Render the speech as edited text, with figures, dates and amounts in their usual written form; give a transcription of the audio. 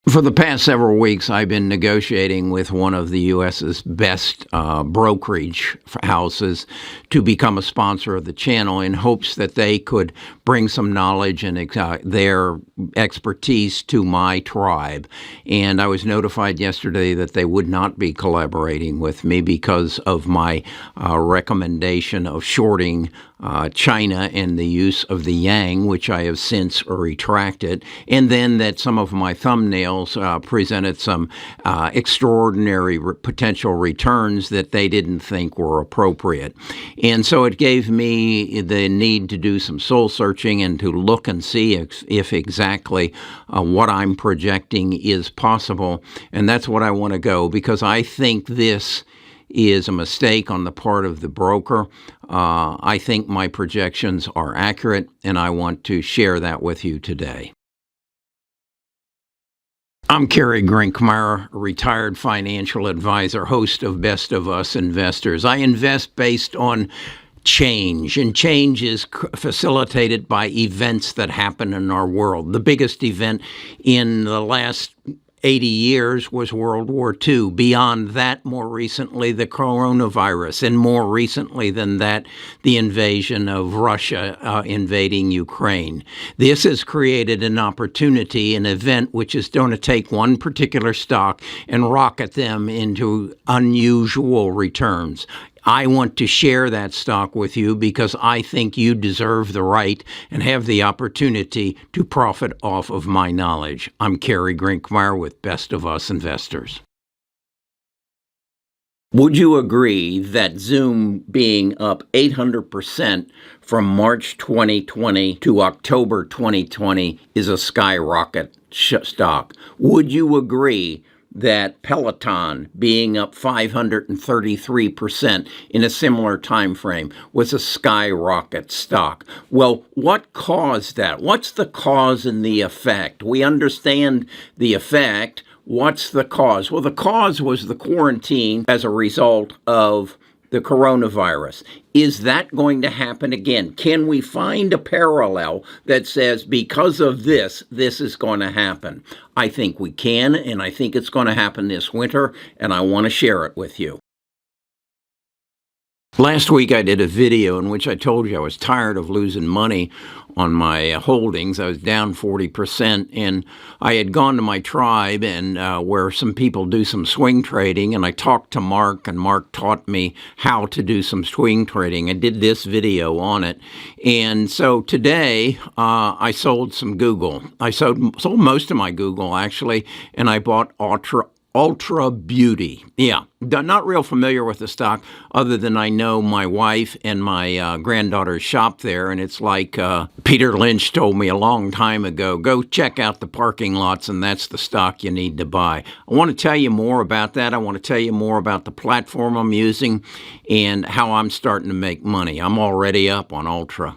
For the past several weeks, I've been negotiating with one of the U.S.'s best brokerage houses to become a sponsor of the channel in hopes that they could bring some knowledge and their expertise to my tribe. And I was notified yesterday that they would not be collaborating with me because of my recommendation of shorting China and the use of the yang, which I have since retracted, and then that some of my thumbnails presented some extraordinary potential returns that they didn't think were appropriate. And so it gave me the need to do some soul searching and to look and see if exactly what I'm projecting is possible. And that's what I want to go, because I think this is a mistake on the part of the broker. I think my projections are accurate, and I want to share that with you today. I'm Kerry, a retired financial advisor, host of Best of Us Investors. I invest based on change, and change is facilitated by events that happen in our world. The biggest event in the last 80 years was World War II. Beyond that, more recently, the coronavirus, and more recently than that, the invasion of Russia invading Ukraine. This has created an opportunity, an event which is going to take one particular stock and rocket them into unusual returns. I want to share that stock with you because I think you deserve the right and have the opportunity to profit off of my knowledge. I'm Kerry with Best of Us Investors. Would you agree that Zoom being up 800% from March 2020 to October 2020 is a skyrocket stock? Would you agree that Peloton being up 533% in a similar time frame was a skyrocket stock? Well, what caused that? What's the cause and the effect? We understand the effect. What's the cause? Well, the cause was the quarantine as a result of the coronavirus. Is that going to happen again? Can we find a parallel that says because of this is going to happen? I think we can, and I think it's going to happen this winter, and I want to share it with you. Last week I did a video in which I told you I was tired of losing money on my holdings. I was down 40%, and I had gone to my tribe and where some people do some swing trading, and I talked to Mark, and Mark taught me how to do some swing trading. I did this video on it. And so today I sold some Google. I sold most of my Google, actually, and I bought Ultra Beauty. Yeah, not real familiar with the stock other than I know my wife and my granddaughter shop there, and it's like Peter Lynch told me a long time ago, go check out the parking lots, and that's the stock you need to buy. I want to tell you more about that. I want to tell you more about the platform I'm using and how I'm starting to make money. I'm already up on Ultra.